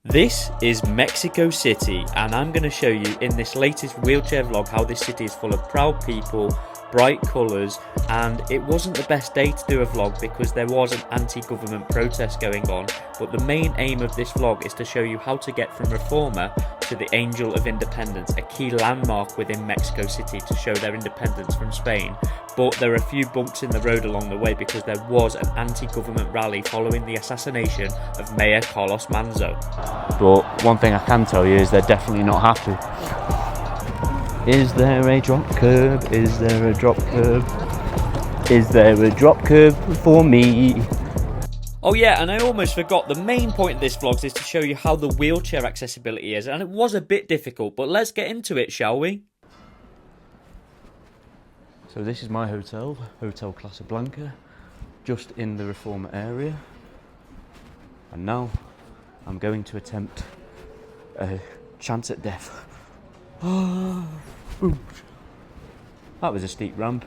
This is Mexico City, and I'm going to show you in this latest wheelchair vlog how this city is full of proud people, bright colours, and it wasn't the best day to do a vlog because there was an anti-government protest going on, but the main aim of this vlog is to show you how to get from Reforma to the Angel of Independence, a key landmark within Mexico City to show their independence from Spain. But there are a few bumps in the road along the way because there was an anti-government rally following the assassination of Mayor Carlos Manzo. But one thing I can tell you is they're definitely not happy. Is there a drop curb? Is there a drop curb? Is there a drop curb for me? Oh yeah, and I almost forgot, the main point of this vlog is to show you how the wheelchair accessibility is, and it was a bit difficult, but let's get into it, shall we? So this is my hotel, Hotel Casablanca, just in the Reforma area. And now I'm going to attempt a chance at death. That was a steep ramp.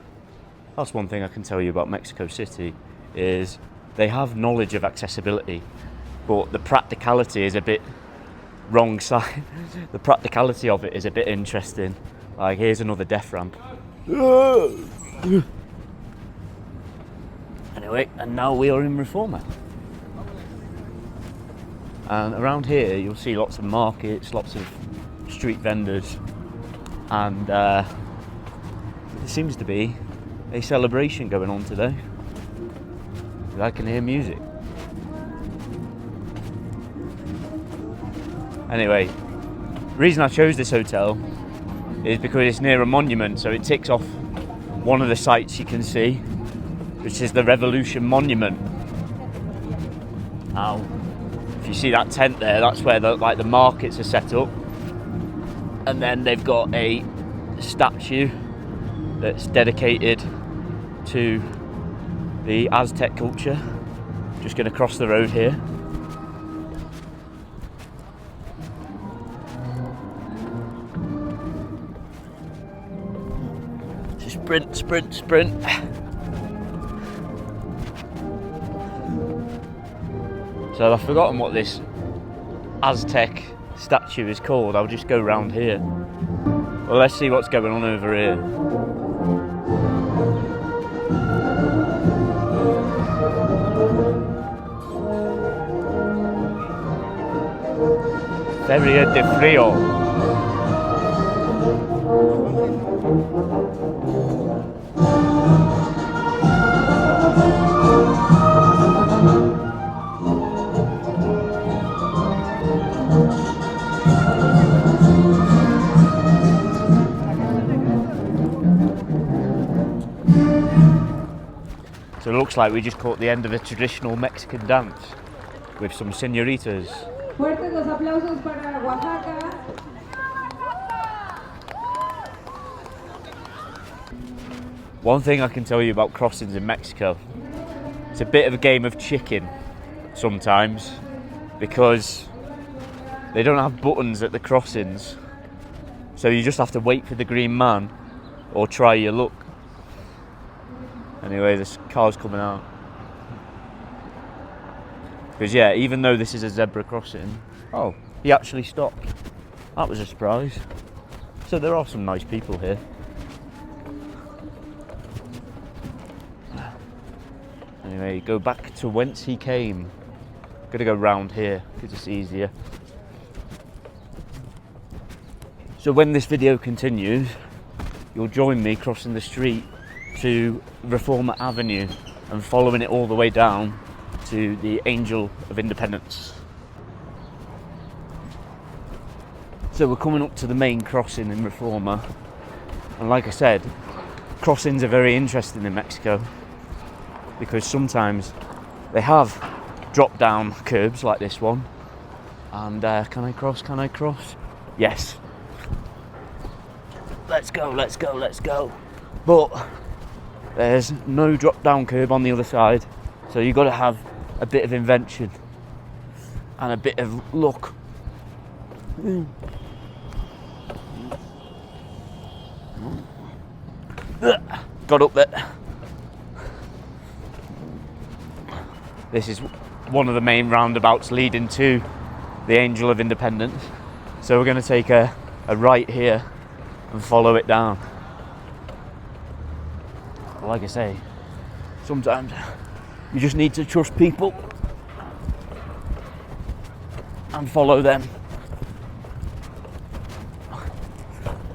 That's one thing I can tell you about Mexico City, is they have knowledge of accessibility, but the practicality is a bit wrong side. The practicality of it is a bit interesting. Like, here's another death ramp. Anyway, and now we are in Reforma. And around here you'll see lots of markets, lots of street vendors, and there seems to be a celebration going on today. I can hear music. Anyway, the reason I chose this hotel is because it's near a monument, so it ticks off one of the sites you can see, which is the Revolution Monument. Now, if you see that tent there, that's where the markets are set up, and then they've got a statue that's dedicated to the Aztec culture. Just going to cross the road here. Sprint, sprint, sprint. So I've forgotten what this Aztec statue is called. I'll just go round here. Well, let's see what's going on over here. Feria de Frío. So it looks like we just caught the end of a traditional Mexican dance with some señoritas. Fuertes los aplausos para Oaxaca. One thing I can tell you about crossings in Mexico, it's a bit of a game of chicken sometimes, because they don't have buttons at the crossings, so you just have to wait for the green man or try your luck. Anyway, this car's coming out. Because yeah, even though this is a zebra crossing, oh, he actually stopped. That was a surprise. So there are some nice people here. Anyway, go back to whence he came. Gonna go round here because it's easier. So when this video continues, you'll join me crossing the street to Reforma Avenue and following it all the way down to the Angel of Independence. So we're coming up to the main crossing in Reforma, and like I said, crossings are very interesting in Mexico because sometimes they have drop down curbs like this one, and can I cross, can I cross? Yes. Let's go, let's go, let's go. But there's no drop down curb on the other side, so you've got to have a bit of invention and a bit of luck. Got up there. This is one of the main roundabouts leading to the Angel of Independence. So we're going to take a right here and follow it down. Like I say, sometimes you just need to trust people and follow them.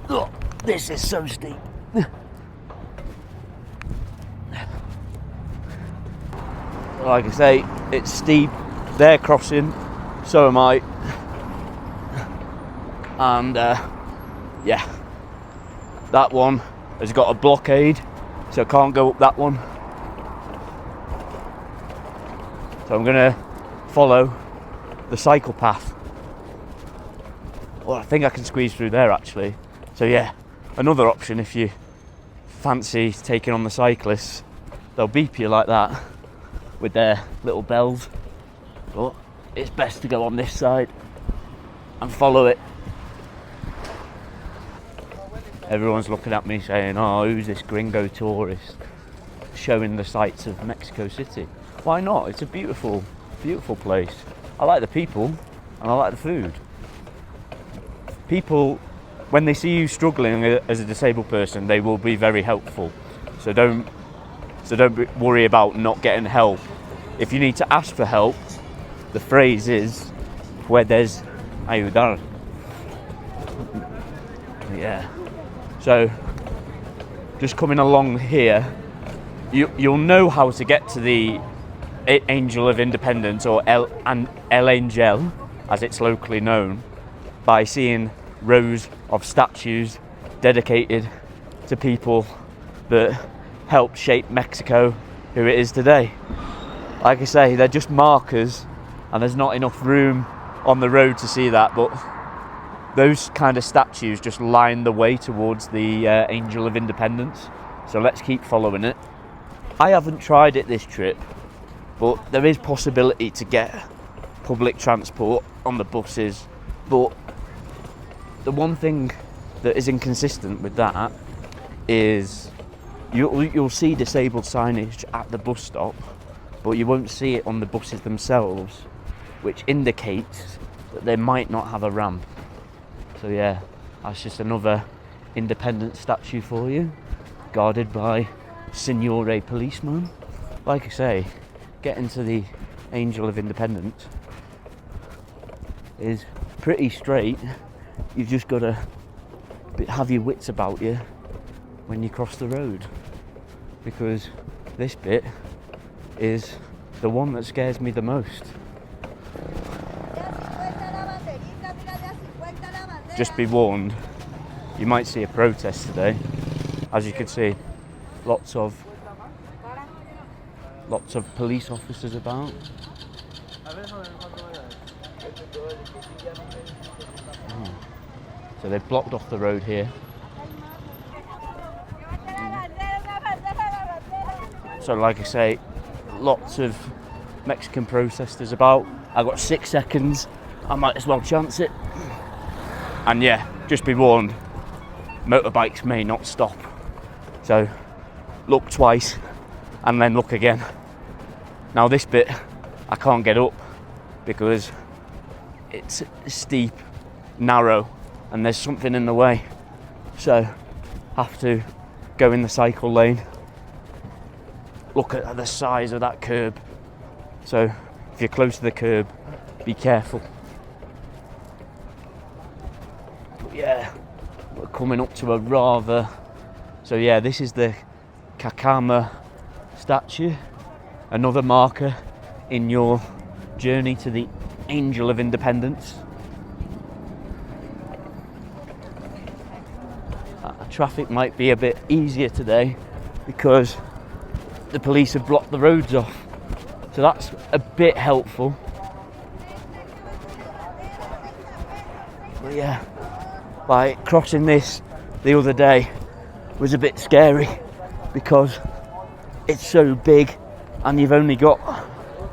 Oh, this is so steep. Like I say, it's steep. They're crossing, so am I. And yeah, that one has got a blockade, so I can't go up that one. So I'm gonna follow the cycle path. Well, I think I can squeeze through there actually. So yeah, another option if you fancy taking on the cyclists. They'll beep you like that with their little bells. But it's best to go on this side and follow it. Everyone's looking at me saying, oh, who's this gringo tourist showing the sights of Mexico City? Why not? It's a beautiful, beautiful place. I like the people and I like the food. People, when they see you struggling as a disabled person, they will be very helpful. So don't worry about not getting help. If you need to ask for help, the phrase is, puedes ayudar. Yeah. So, just coming along here, you'll know how to get to the Angel of Independence, or El Angel, as it's locally known, by seeing rows of statues dedicated to people that helped shape Mexico who it is today. Like I say, they're just markers, and there's not enough room on the road to see that, but those kind of statues just line the way towards the Angel of Independence. So let's keep following it. I haven't tried it this trip, but there is possibility to get public transport on the buses. But the one thing that is inconsistent with that is you'll see disabled signage at the bus stop, but you won't see it on the buses themselves, which indicates that they might not have a ramp. So yeah, that's just another independent statue for you, guarded by Signore policeman. Like I say, getting to the Angel of Independence is pretty straight. You've just got to have your wits about you when you cross the road, because this bit is the one that scares me the most. Just be warned, you might see a protest today. As you can see, lots of police officers about. So they've blocked off the road here. So like I say, lots of Mexican protesters about. I've got 6 seconds, I might as well chance it. And yeah, just be warned, motorbikes may not stop. So look twice and then look again. Now this bit I can't get up because it's steep, narrow, and there's something in the way. So have to go in the cycle lane. Look at the size of that curb. So if you're close to the curb, be careful. Yeah, we're coming up to a rather... So yeah, this is the Cacama statue, another marker in your journey to the Angel of Independence. Traffic might be a bit easier today because the police have blocked the roads off, so that's a bit helpful. But yeah, like crossing this the other day was a bit scary because it's so big and you've only got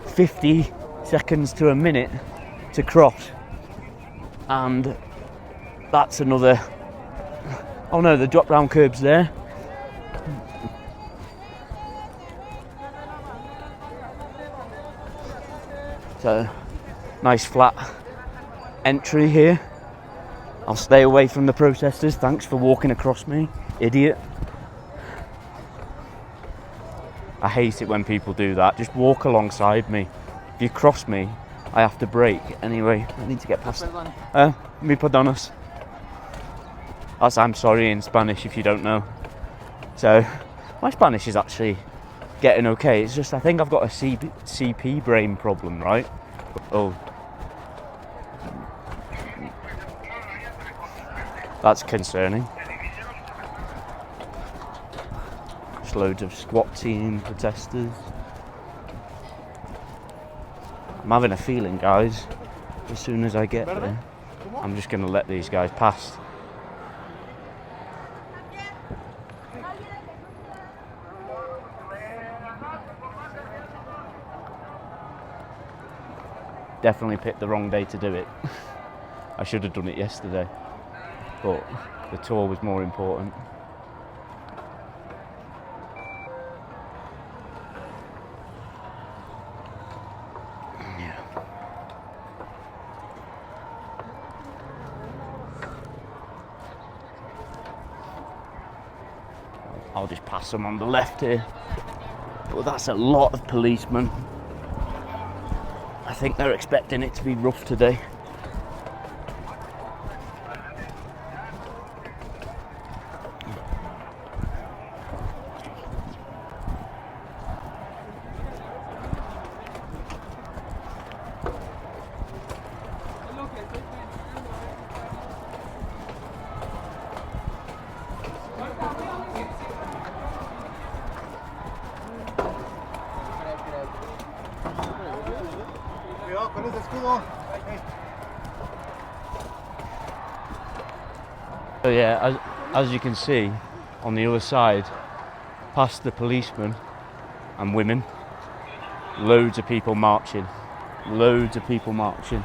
50 seconds to a minute to cross, and that's another... Oh no, the drop down curb's there. So nice flat entry here. I'll stay away from the protesters. Thanks for walking across me, idiot. I hate it when people do that. Just walk alongside me. If you cross me, I have to brake. Anyway, I need to get past. Mi perdonas. That's I'm sorry in Spanish if you don't know. So, my Spanish is actually getting okay. It's just I think I've got a CP brain problem, right? Oh. That's concerning. Just loads of squat team protesters. I'm having a feeling, guys, as soon as I get there, I'm just going to let these guys pass. Definitely picked the wrong day to do it. I should have done it yesterday, but the tour was more important. Yeah. I'll just pass them on the left here. But that's a lot of policemen. I think they're expecting it to be rough today. So yeah, as you can see, on the other side, past the policemen and women, loads of people marching. Loads of people marching.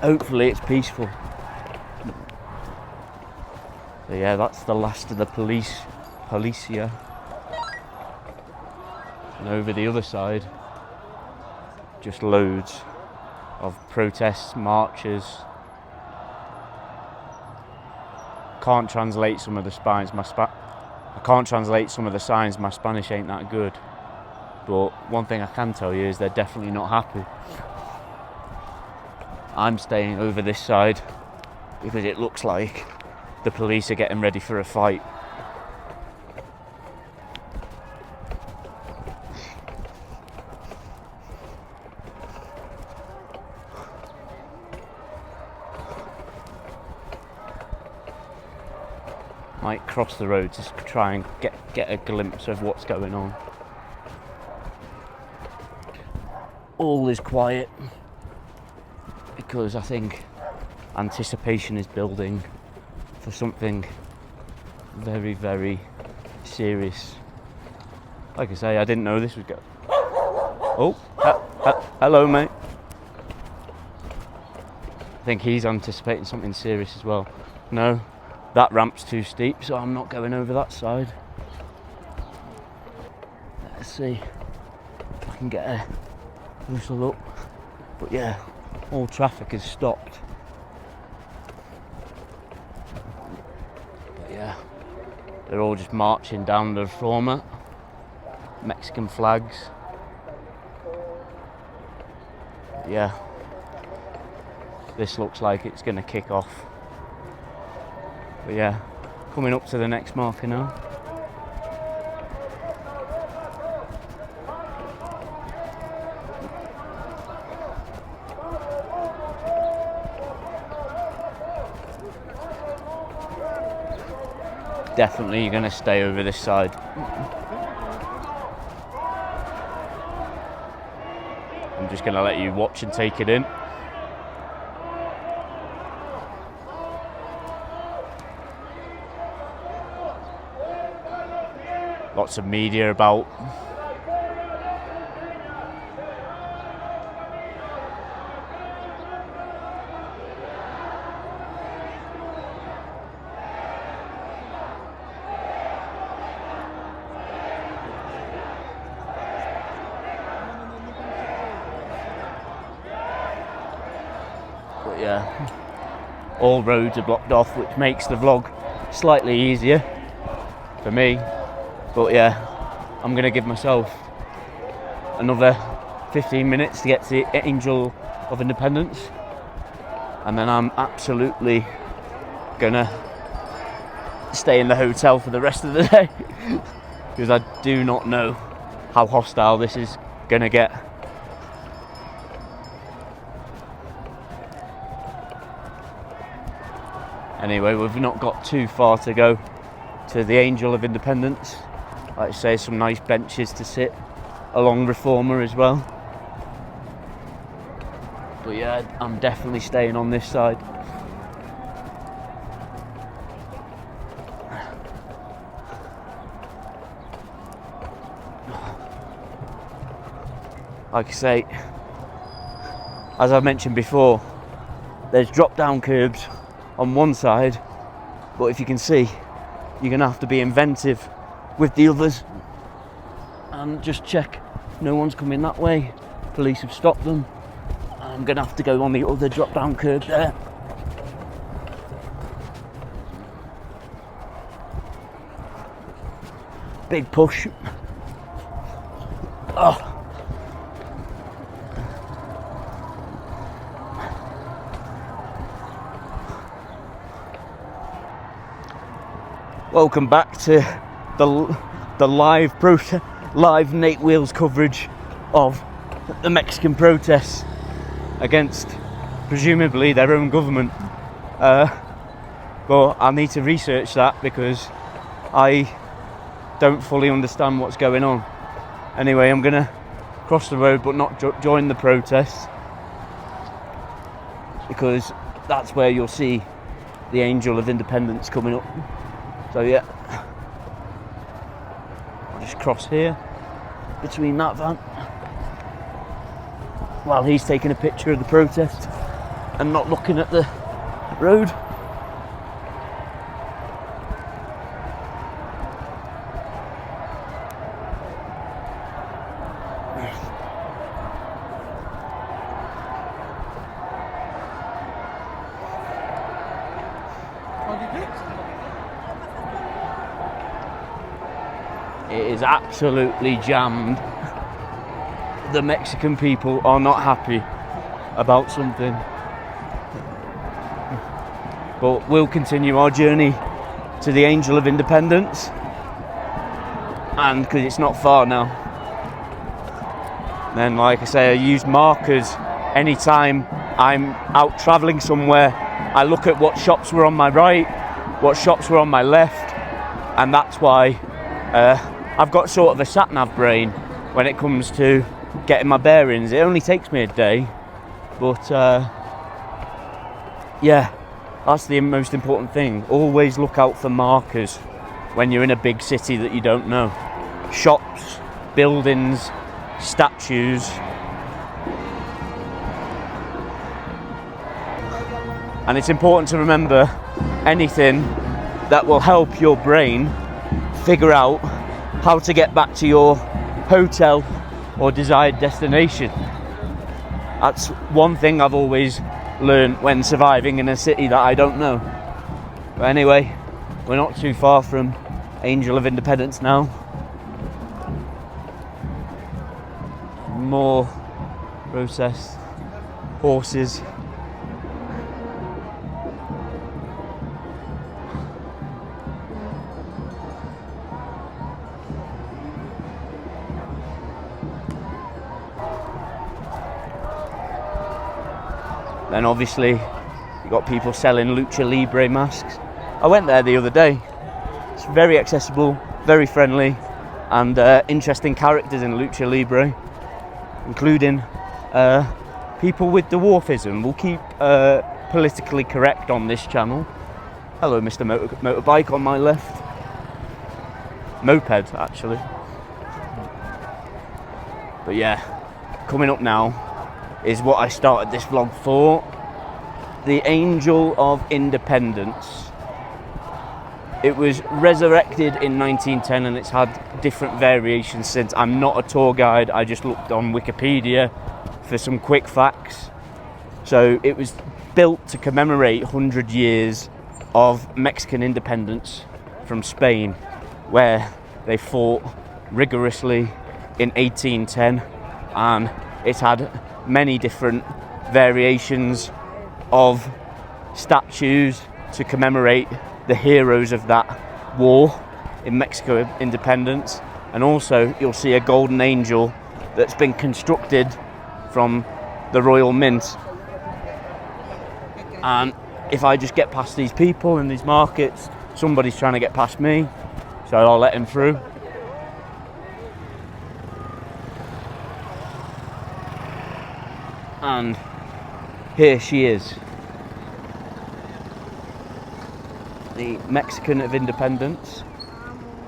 Hopefully it's peaceful. So yeah, that's the last of the policia. And over the other side, just loads of protests, marches. Can't translate some of the signs. I can't translate some of the signs. My Spanish ain't that good. But one thing I can tell you is they're definitely not happy. I'm staying over this side because it looks like the police are getting ready for a fight. Might cross the road to try and get a glimpse of what's going on. All is quiet because I think anticipation is building for something very, very serious. Like I say, I didn't know this would go. Oh, hello, mate. I think he's anticipating something serious as well. No. That ramp's too steep, so I'm not going over that side. Let's see if I can get a closer look. But yeah, all traffic has stopped. But yeah, they're all just marching down the Reforma. Mexican flags. But yeah, this looks like it's going to kick off. But yeah, coming up to the next marker now. Definitely you're going to stay over this side. I'm just going to let you watch and take it in. Lots of media about. But yeah, all roads are blocked off, which makes the vlog slightly easier for me. But yeah, I'm gonna give myself another 15 minutes to get to the Angel of Independence, and then I'm absolutely gonna stay in the hotel for the rest of the day because I do not know how hostile this is gonna get. Anyway, we've not got too far to go to the Angel of Independence. Like I say, some nice benches to sit along Reforma as well. But yeah, I'm definitely staying on this side. Like I say, as I've mentioned before, there's drop down curbs on one side, but if you can see, you're gonna have to be inventive with the others and just check no one's coming that way. Police have stopped them. I'm gonna have to go on the other drop down curb there. Big push. Oh. Welcome back to the live Nate Wheelz coverage of the Mexican protests against presumably their own government. But I need to research that because I don't fully understand what's going on. Anyway, I'm gonna cross the road but not join the protests, because that's where you'll see the Angel of Independence coming up. So yeah, I'll just cross here between that van while he's taking a picture of the protest and not looking at the road. It is absolutely jammed. The Mexican people are not happy about something. But we'll continue our journey to the Angel of Independence. And because it's not far now. Then, like I say, I use markers anytime I'm out travelling somewhere. I look at what shops were on my right, what shops were on my left, and that's why I've got sort of a sat-nav brain when it comes to getting my bearings. It only takes me a day, but yeah, that's the most important thing. Always look out for markers when you're in a big city that you don't know. Shops, buildings, statues. And it's important to remember anything that will help your brain figure out how to get back to your hotel or desired destination. That's one thing I've always learned when surviving in a city that I don't know. But anyway, we're not too far from Angel of Independence now. More protests, horses. Then obviously you got people selling lucha libre masks. I went there the other day. It's very accessible, very friendly, and interesting characters in lucha libre, including people with dwarfism. We'll keep politically correct on this channel. Hello, Mr. Motorbike on my left. Moped, actually. But yeah, coming up now is what I started this vlog for. The Angel of Independence. It was resurrected in 1910 and it's had different variations since. I'm not a tour guide, I just looked on Wikipedia for some quick facts. So it was built to commemorate 100 years of Mexican independence from Spain, where they fought rigorously in 1810, and it's had many different variations of statues to commemorate the heroes of that war in Mexico independence. And also you'll see a golden angel that's been constructed from the Royal Mint. And if I just get past these people in these markets, somebody's trying to get past me, so I'll let him through. And here she is, the Mexican of independence.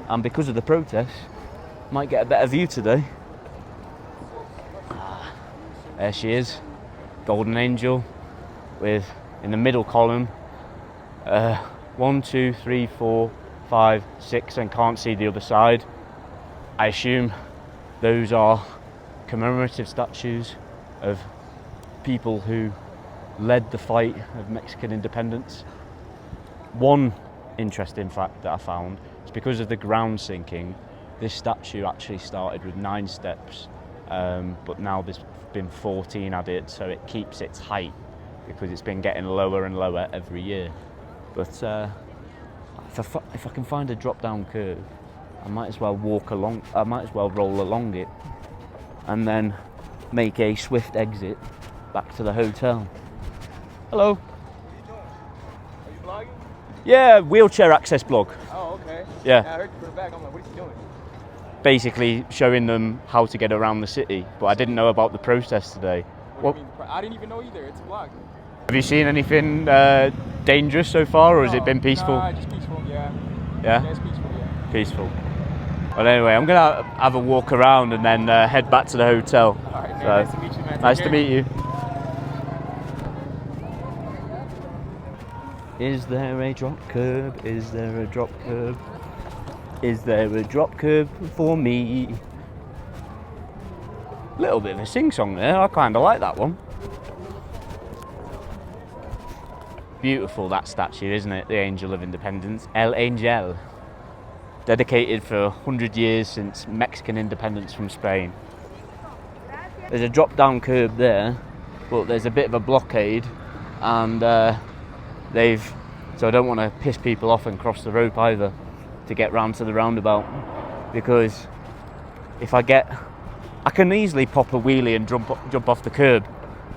And because of the protests, might get a better view today. There she is, golden angel, with in the middle column 1, 2, 3, 4, 5, 6, and can't see the other side. I assume those are commemorative statues of people who led the fight of Mexican independence. One interesting fact that I found is because of the ground sinking, this statue actually started with 9 steps, but now there's been 14 added, so it keeps its height because it's been getting lower and lower every year. But if I can find a drop-down curve, I might as well roll along it and then make a swift exit back to the hotel. Hello. Are you vlogging? Yeah, wheelchair access blog. Oh, okay. Yeah. I heard you put it back. I'm like, what is he doing? Basically showing them how to get around the city, but I didn't know about the protest today. What do you mean? I didn't even know either. It's a vlog. Have you seen anything dangerous so far, or has it been peaceful? Nah, just peaceful, yeah. Yeah? Yeah, it's peaceful, yeah. Peaceful. Well, anyway, I'm going to have a walk around and then head back to the hotel. All right, man. So, Nice to meet you, man. Nice Take to care. meet you. Is there a drop curb? Is there a drop curb? Is there a drop curb for me? Little bit of a sing-song there. I kind of like that one. Beautiful, that statue, isn't it? The Angel of Independence. El Angel. Dedicated for 100 years since Mexican independence from Spain. There's a drop-down curb there, but there's a bit of a blockade, and so I don't want to piss people off and cross the rope either to get round to the roundabout, because if I can easily pop a wheelie and jump off the curb,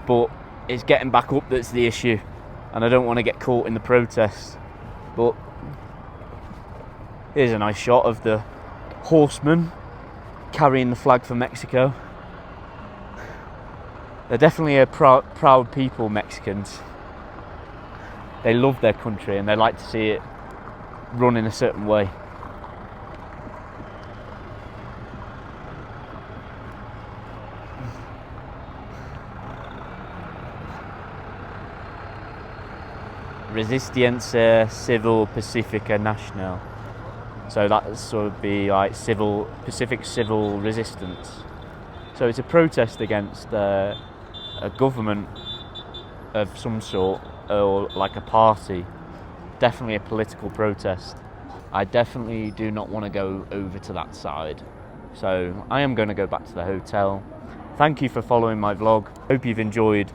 but it's getting back up that's the issue, and I don't want to get caught in the protest. But here's a nice shot of the horsemen carrying the flag for Mexico. They're definitely a proud people, Mexicans. They love their country and they like to see it run in a certain way. Resistencia Civil Pacifica Nacional. So that would be like Pacific Civil Resistance. So it's a protest against a government of some sort, or like a party. Definitely a political protest. I definitely do not want to go over to that side. So I am going to go back to the hotel. Thank you for following my vlog. Hope you've enjoyed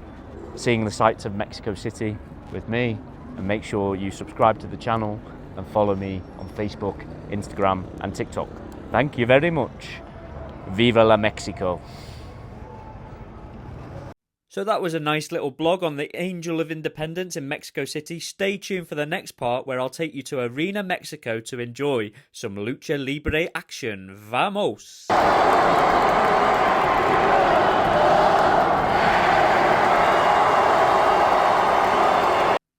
seeing the sights of Mexico City with me. And make sure you subscribe to the channel and follow me on Facebook, Instagram and TikTok. Thank you very much. Viva la Mexico. So that was a nice little blog on the Angel of Independence in Mexico City. Stay tuned for the next part where I'll take you to Arena Mexico to enjoy some lucha libre action. Vamos!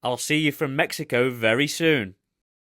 I'll see you from Mexico very soon.